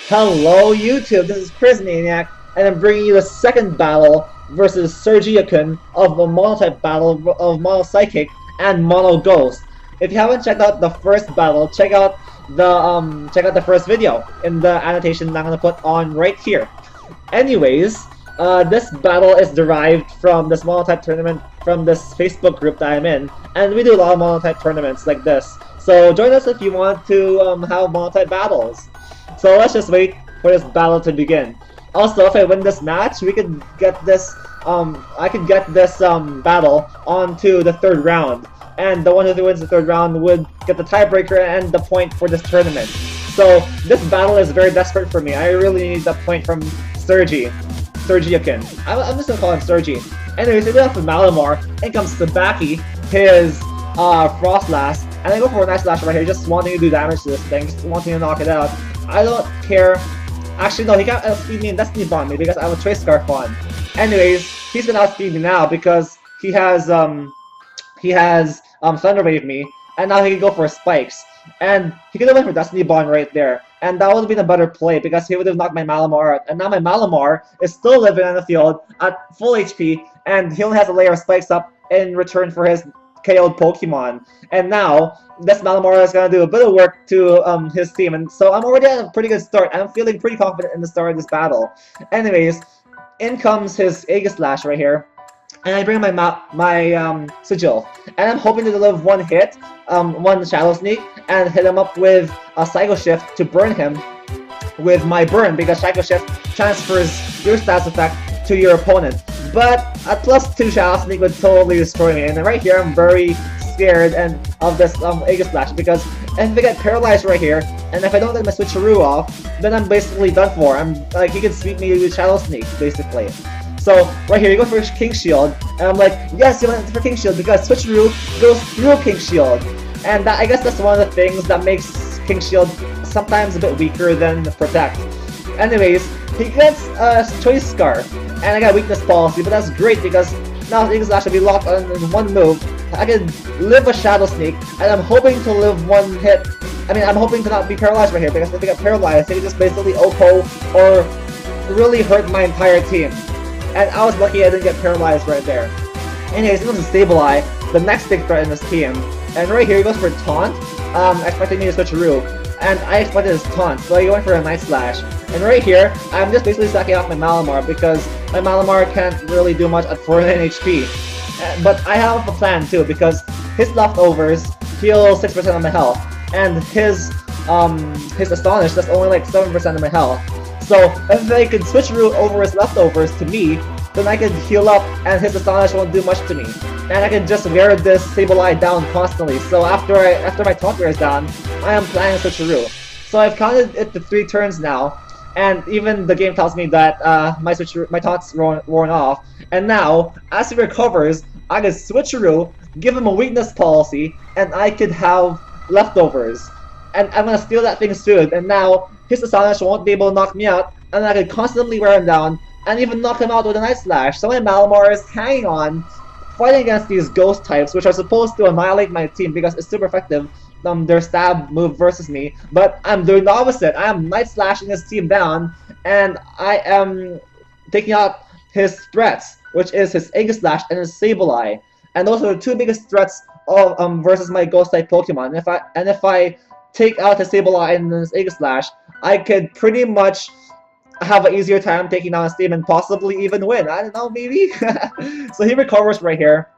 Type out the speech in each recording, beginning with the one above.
Hello YouTube, this is Chriz Maniac, and I'm bringing you the second battle versus Sergiyakun of the Monotype battle of Mono Psychic and Mono Ghost. If you haven't checked out the first battle, check out the first video in the annotation that I'm gonna put on right here. Anyways, this battle is derived from this Monotype tournament from this Facebook group that I'm in, and we do a lot of Monotype tournaments like this. So join us if you want to have Monotype battles. So let's just wait for this battle to begin. Also, if I win this match, we could get this. I could get this battle onto the third round, and the one who wins the third round would get the tiebreaker and the point for this tournament. So this battle is very desperate for me. I really need the point from Sergiyakun. I'm just gonna call him Sergi. Anyways, we do have Malamar. In comes Sabaki, his Frostlass, and I go for a nice slash right here, just wanting to do damage to this thing, just wanting to knock it out. I don't care. Actually, no, he can't outspeed me and Destiny Bond me because I have a Trace Scarf on. Anyways, he's gonna outspeed me now because he has Thunder Wave me, and now he can go for spikes. And he could have went for Destiny Bond right there, and that would have been a better play because he would have knocked my Malamar out. And now my Malamar is still living on the field at full HP, and he only has a layer of spikes up in return for his KO'd Pokemon. And now this Malamar is gonna do a bit of work to his team, and so I'm already at a pretty good start. I'm feeling pretty confident in the start of this battle. Anyways, in comes his Aegislash right here, and I bring my Sigil, and I'm hoping to deliver one hit, one Shadow Sneak, and hit him up with a Psycho Shift to burn him with my burn, because Psycho Shift transfers your stats effect to your opponent. But a +2 Shadow Sneak would totally destroy me, and then right here I'm very scared of this Aegislash, because if I get paralyzed right here, and if I don't get my switcheroo off, then I'm basically done for. I'm like, he can sweep me with Shadow Sneak, basically. So right here, you go for King Shield, and I'm like, yes, you went for King Shield because switcheroo goes through King Shield, and I guess that's one of the things that makes King Shield sometimes a bit weaker than Protect. Anyways, he gets a Choice Scarf, and I got Weakness Policy, but that's great because now Aegislash will be locked on in one move. I can live a Shadow Sneak, and I'm hoping to live one hit. I mean, I'm hoping to not be paralyzed right here, because if I get paralyzed, they can just basically OPO or really hurt my entire team. And I was lucky I didn't get paralyzed right there. Anyways, he goes to Sableye, the next big threat in this team. And right here, he goes for Taunt, expecting me to switcheroo. And I expected his Taunt, so I went for a Night Slash. And right here, I'm just basically sacking off my Malamar because my Malamar can't really do much at 49 HP. But I have a plan too, because his leftovers heal 6% of my health, and his Astonish does only like 7% of my health. So if I could switcheroo over his leftovers to me, then I could heal up, and his Astonish won't do much to me, and I can just wear this Sableye down constantly. So after my taunt wears down, I am planning switcheroo. So I've counted it to 3 turns now, and even the game tells me that my taunts worn off. And now, as he recovers, I can switcheroo, give him a Weakness Policy, and I could have leftovers. And I'm gonna steal that thing soon, and now his Astonish won't be able to knock me out, and I can constantly wear him down, and even knock him out with a Night Slash. So my Malamar is hanging on, fighting against these Ghost types, which are supposed to annihilate my team because it's super effective, their stab move versus me. But I'm doing the opposite. I am Night Slashing his team down, and I am taking out his threats, which is his Aegislash and his Sableye. And those are the 2 biggest threats of versus my Ghost type Pokemon. And if I take out his Sableye and his Aegislash, I could pretty much have an easier time taking down his team and possibly even win. I don't know, maybe? So he recovers right here,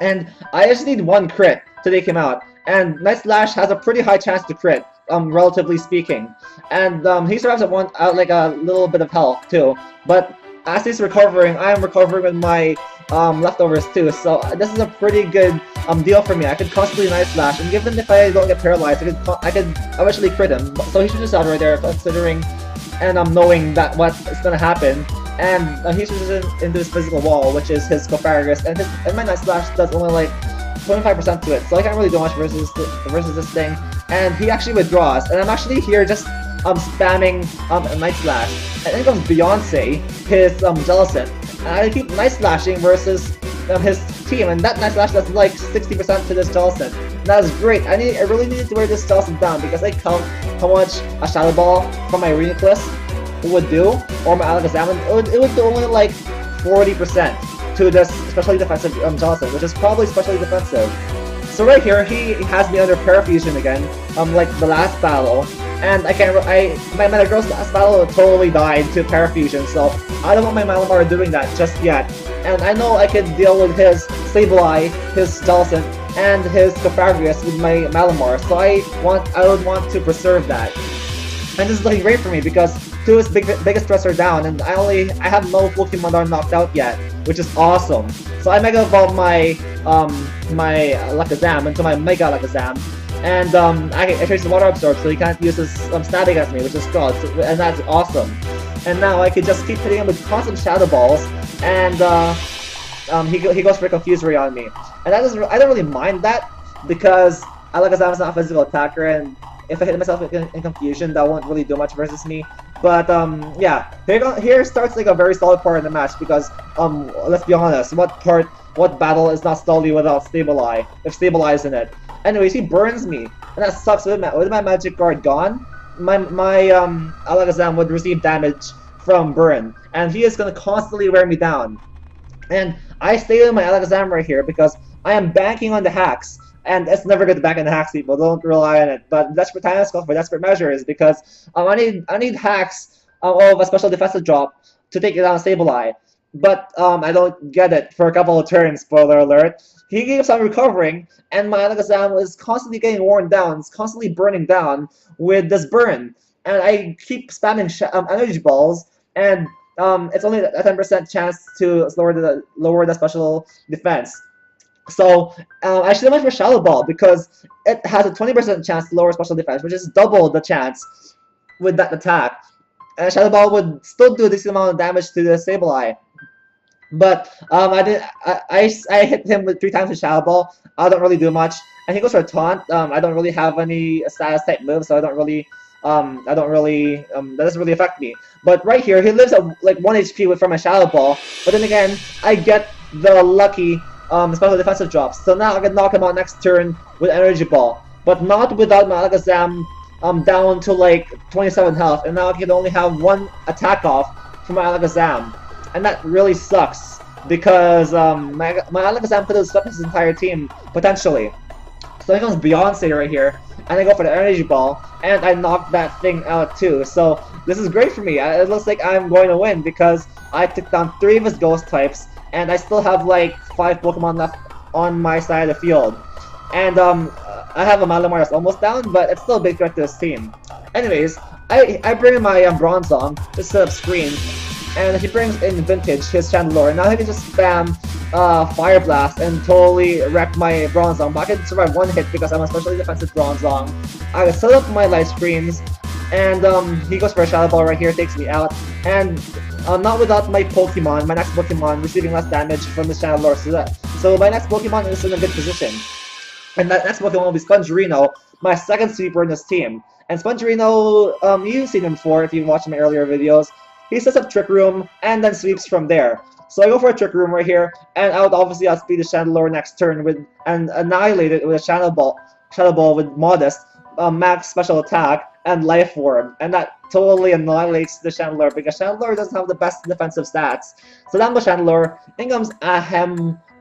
and I just need 1 crit to take him out. And Night Slash has a pretty high chance to crit, relatively speaking. And he survives at like a little bit of health too. But as he's recovering, I am recovering with my leftovers too. So this is a pretty good deal for me. I could constantly Night Slash, and even if I don't get paralyzed, I could eventually crit him. So he switches out right there, considering and knowing that what is gonna happen. And he switches into his physical wall, which is his Cofagrigus, and my Night Slash does only like 25% to it, so I can't really do much versus this thing. And he actually withdraws, and I'm actually here just spamming a Night Slash. And then comes Beyonce, his Jellicent, and I keep Night Slashing versus his team, and that nice slash does like 60% to this Jellicent. That is great. I really needed to wear this Jellicent down because I count how much a Shadow Ball from my Reuniclus would do, or my Alakazam, it would do only like 40% to this especially defensive Jellicent, which is probably especially defensive. So right here, he has me under Parafusion again, like the last battle, and my Metagross last battle totally died to Parafusion, so I don't want my Malamar doing that just yet. And I know I can deal with his Sableye, his Jellicent, and his Cofagrigus with my Malamar, so I would want to preserve that. And this is looking great for me because two of his biggest threats are down, and I have no Pokemon that are knocked out yet, which is awesome. So I Mega Evolve my Alakazam into my Mega Alakazam, and I trace the Water Absorb so he can't use his Static against me, which is good, and that's awesome. And now I could just keep hitting him with constant Shadow Balls, and he goes for Confusory on me. And I don't really mind that because Alakazam is not a physical attacker, and if I hit myself in Confusion, that won't really do much versus me. But yeah, here starts like a very solid part in the match because let's be honest, what battle is not Stoli without Sableye, if Sableye is in it? Anyways, he burns me, and that sucks. With my Magic Guard gone, my Alakazam would receive damage from burn, and he is gonna constantly wear me down. And I stay with my Alakazam right here because I am banking on the hacks. And it's never good to back in the hacks, people. Don't rely on it. But desperate times call for desperate measures because I need hacks of a special defensive drop to take it down Sableye. But I don't get it for a couple of turns. Spoiler alert. He keeps on recovering, and my Alakazam is constantly getting worn down. It's constantly burning down with this burn, and I keep spamming energy balls, and it's only a 10% chance to lower the special defense. So I should have went for Shadow Ball because it has a 20% chance to lower special defense, which is double the chance with that attack. And Shadow Ball would still do this amount of damage to the Sableye. But I hit him with 3 times with Shadow Ball. I don't really do much. And he goes for a Taunt. I don't really have any status type moves, so that doesn't really affect me. But right here, he lives at like 1 HP from my Shadow Ball. But then again, I get the lucky special defensive drops. So now I can knock him out next turn with Energy Ball. But not without my Alakazam down to like 27 health. And now I can only have 1 attack off from my Alakazam. And that really sucks. Because my Alakazam could have swept his entire team, potentially. So here comes Beyonce right here. And I go for the Energy Ball. And I knock that thing out too. So this is great for me. It looks like I'm going to win because I took down 3 of his Ghost types. And I still have like 5 Pokemon left on my side of the field. And I have a Malamar that's almost down, but it's still a big threat to this team. Anyways, I bring in my Bronzong to set up screen, and he brings in Vintage, his Chandelure. Now he can just spam Fire Blast and totally wreck my Bronzong, but I can survive 1 hit because I'm a specially defensive Bronzong. I can set up my light screens, and he goes for a Shadow Ball right here, takes me out, and not without my Pokemon, my next Pokemon receiving less damage from the Chandelure. So my next Pokemon is in a good position. And that next Pokemon will be Spongerino, my second sweeper in this team. And Spongerino, you've seen him before if you've watched my earlier videos. He sets up Trick Room and then sweeps from there. So I go for a Trick Room right here, and I would obviously outspeed the Chandelure next turn and annihilate it with a Shadow Ball with Modest, max special attack, and Life Orb. And that totally annihilates the Chandelure because Chandelure doesn't have the best defensive stats. So down by Chandelure, in comes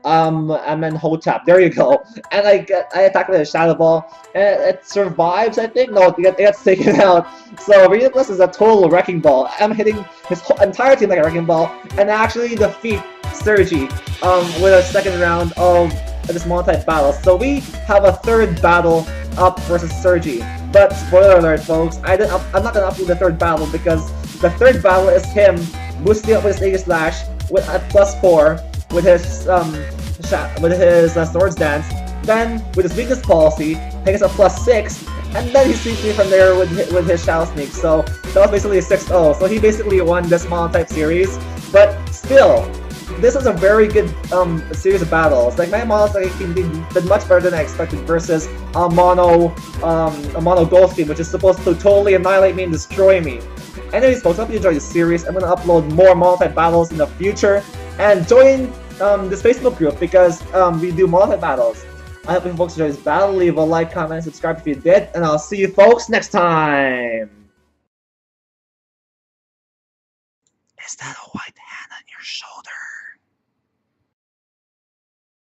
Amenhotep. There you go. And I attack with a Shadow Ball. And it survives, I think. No, it gets taken out. So Reuniclus is a total wrecking ball. I'm hitting his whole entire team like a wrecking ball, and I actually defeat Sergi with a second round of this Monotype battle. So we have a 3rd battle up versus Sergi. But spoiler alert, folks, I'm not gonna upload the 3rd battle because the 3rd battle is him boosting up with his Aegis Slash with a +4 with his Swords Dance. Then with his Weakness Policy, he gets a +6, and then he sweeps me from there with his Shadow Sneak. So that was basically a 6-0. So he basically won this Monotype series. But still, this is a very good series of battles. Like my models did much better than I expected versus a mono Ghost team, which is supposed to totally annihilate me and destroy me. Anyways, folks, I hope you enjoyed this series. I'm gonna upload more Monotype battles in the future, and join this Facebook group because we do Monotype battles. I hope you folks enjoyed this battle. Leave a like, comment, and subscribe if you did, and I'll see you folks next time. Is that a white hand on your shoulder?